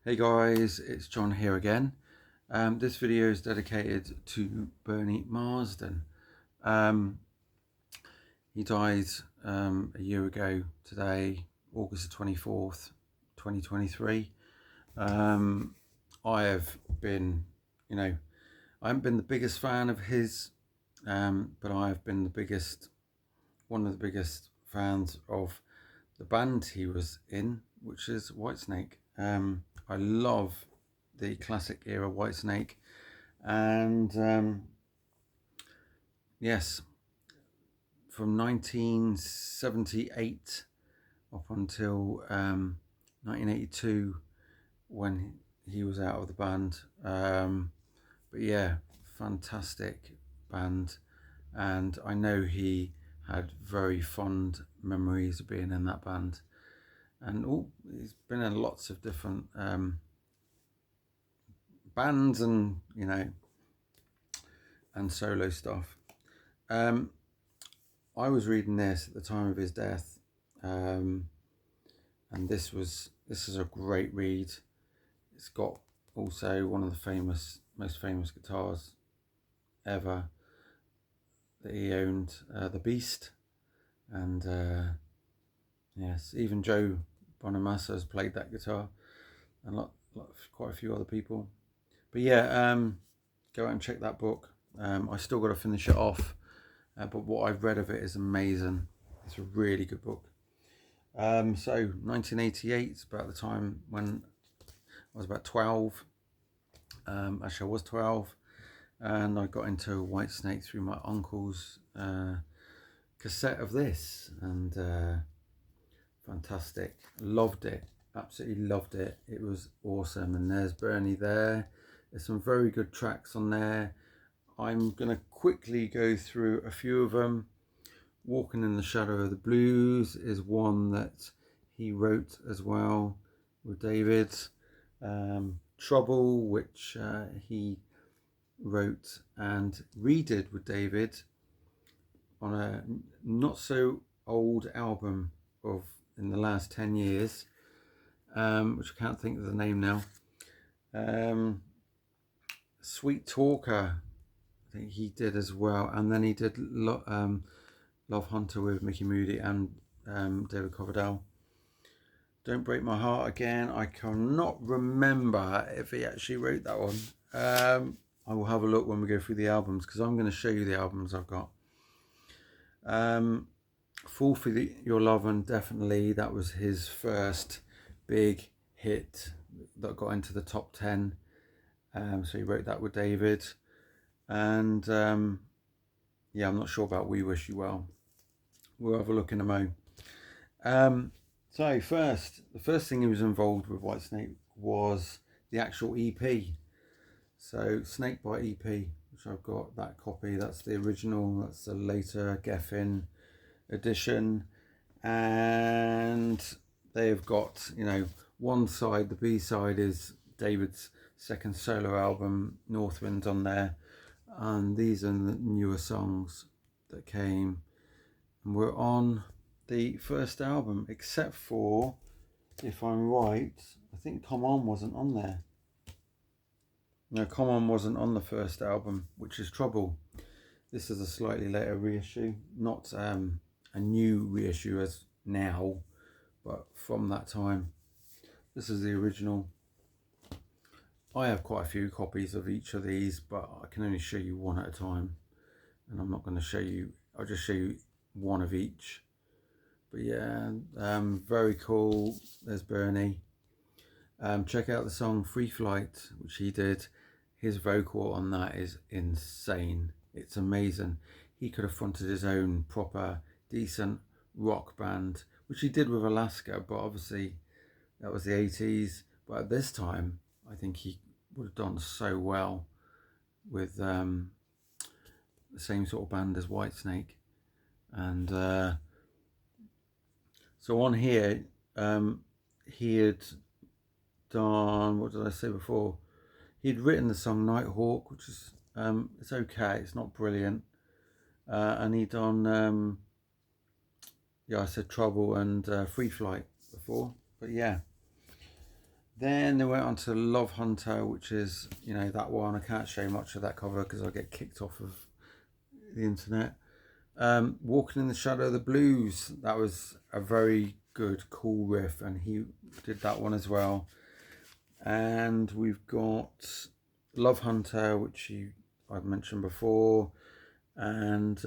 Hey guys, it's John here again. This video is dedicated to Bernie Marsden. He died a year ago today, August the 24th, 2023. I have been, I haven't been the biggest fan of his, but I have been one of the biggest fans of the band he was in, which is Whitesnake. I love the classic era Whitesnake, and yes, from 1978 up until 1982 when he was out of the band. But yeah, fantastic band, and I know he had very fond memories of being in that band. And he's been in lots of different bands and and solo stuff. I was reading this at the time of his death, and this is a great read. It's got also one of the most famous guitars ever that he owned, the Beast, and yes, even Joe Bonamassa has played that guitar, and quite a few other people. But yeah, go out and check that book. I still got to finish it off, but what I've read of it is amazing. It's a really good book. So 1988 is about the time when I was about 12. Actually, I was 12, and I got into Whitesnake through my uncle's cassette of this, and fantastic. Loved it. Absolutely loved it. It was awesome. And there's Bernie there. There's some very good tracks on there. I'm going to quickly go through a few of them. Walking in the Shadow of the Blues is one that he wrote as well with David. Trouble, which he wrote and redid with David on a not so old album of in the last 10 years, which I can't think of the name now. Sweet Talker, I think he did as well, and then he did Love Hunter with Mickey Moody and David Coverdale. Don't Break My Heart Again, I cannot remember if he actually wrote that one. I will have a look when we go through the albums, because I'm going to show you the albums I've got. Fall for Your Love, and definitely that was his first big hit that got into the top 10. So he wrote that with David. And yeah, I'm not sure about We Wish You Well. We'll have a look in a moment. So the first thing he was involved with Whitesnake was the actual EP. So Snakebite EP, which I've got that copy. That's the original. That's the later Geffen edition, and they've got one side. The B side is David's second solo album, Northwind, on there, and these are the newer songs that came and were on the first album, except for, if I'm right, I think Come On wasn't on there. No, Come On wasn't on the first album, which is Trouble. This is a slightly later reissue, not a new reissue as now, but from that time. This is the original. I have quite a few copies of each of these, but I can only show you one at a time, and I'm not going to show you, I'll just show you one of each. But yeah, very cool. There's Bernie. Check out the song Free Flight, which he did. His vocal on that is insane. It's amazing. He could have fronted his own proper decent rock band, which he did with Alaska, but obviously that was the 80s. But at this time, I think he would have done so well with the same sort of band as Whitesnake. And so on here, he had done, what did I say before? He'd written the song Nighthawk, which is it's okay, it's not brilliant, and he'd done yeah, I said Trouble and Free Flight before. But yeah, Then they went on to Love Hunter, which is, you know, that one. I can't show much of that cover because I'll get kicked off of the internet. Walking in the Shadow of the Blues, that was a very good, cool riff, and he did that one as well. And we've got Love Hunter, which I've mentioned before, and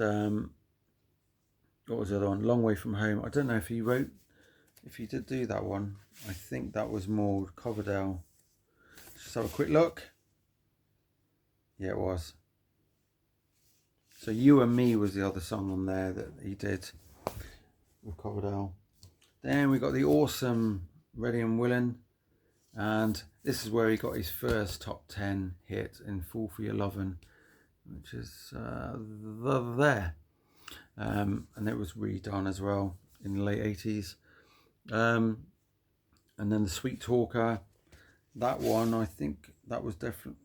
what was the other one? Long Way from Home. I don't know if he did do that one. I think that was more Coverdale. Let's just have a quick look. Yeah, it was. So You and Me was the other song on there that he did with Coverdale. Then we got the awesome Ready and Willing, and this is where he got his first top 10 hit in Fool for Your Lovin', which is there. And it was redone as well in the late 80s. And then the Sweet Talker, that one, I think that was definitely,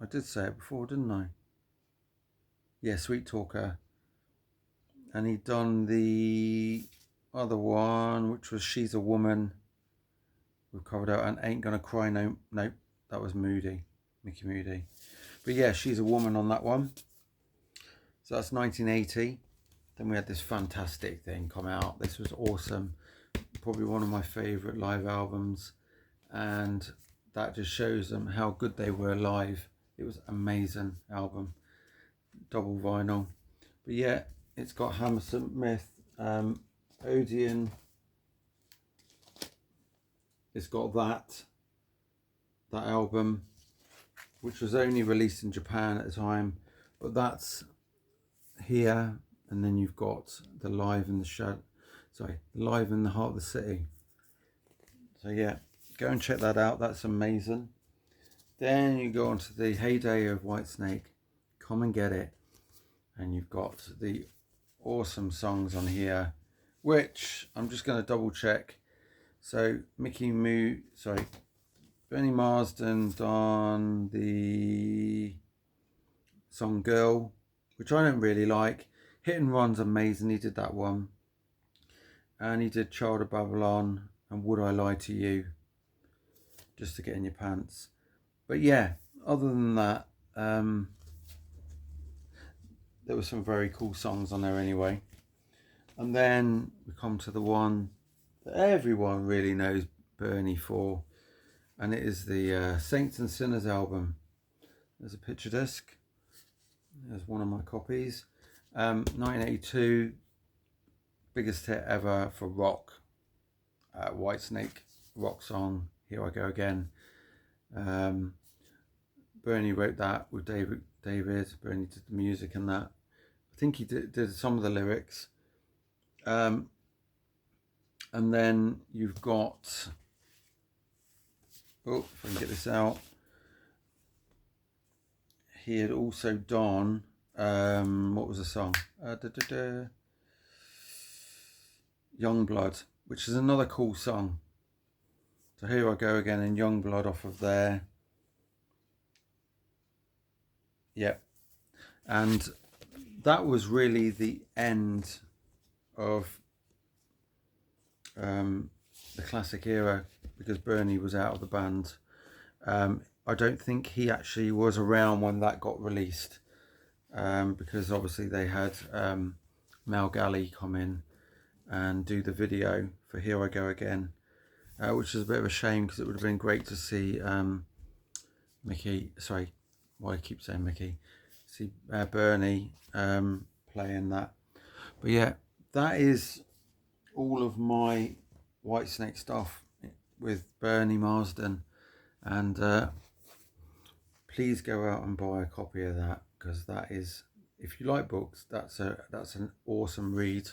I did say it before, didn't I? Yeah, Sweet Talker. And he'd done the other one, which was She's a Woman. We've covered out, and Ain't Gonna Cry. Nope, that was Moody, Mickey Moody. But yeah, She's a Woman on that one. So that's 1980. Then we had this fantastic thing come out. This was awesome. Probably one of my favourite live albums. And that just shows them how good they were live. It was an amazing album. Double vinyl. But yeah, it's got Hammersmith, Odeon. It's got that album, which was only released in Japan at the time. But that's here. And then you've got the Live in the Heart of the City. So yeah, go and check that out. That's amazing. Then you go on to the heyday of Whitesnake, Come and Get It. And you've got the awesome songs on here, which I'm just going to double check. So Bernie Marsden on the song Girl, which I don't really like. Hit and Run's amazing, he did that one. And he did Child of Babylon and Would I Lie to You, just to get in your pants. But yeah, other than that, there were some very cool songs on there anyway. And then we come to the one that everyone really knows Bernie for, and it is the Saints and Sinners album. There's a picture disc. There's one of my copies. 1982, biggest hit ever for rock. Whitesnake rock song, Here I Go Again. Bernie wrote that with David. Bernie did the music and that. I think he did some of the lyrics. And then you've got, if I can get this out, he had also done, what was the song? Youngblood, which is another cool song. So Here I Go Again and Youngblood off of there. Yep. And that was really the end of the classic era, because Bernie was out of the band. I don't think he actually was around when that got released, because obviously they had Mel Galley come in and do the video for Here I Go Again, which is a bit of a shame, because it would have been great to see Bernie playing that. But yeah, that is all of my Whitesnake stuff with Bernie Marsden, and please go out and buy a copy of that, because that is, if you like books, that's an awesome read.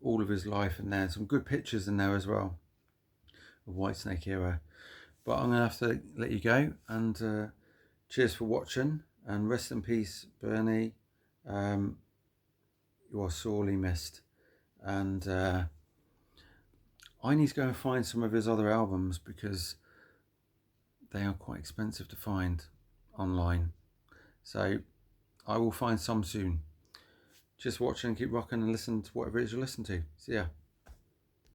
All of his life in there, some good pictures in there as well of Whitesnake era. But I'm gonna have to let you go, and cheers for watching, and rest in peace, Bernie. You are sorely missed, and I need to go and find some of his other albums, because they are quite expensive to find online. So I will find some soon. Just watch and keep rocking and listen to whatever it is you listen to. See ya.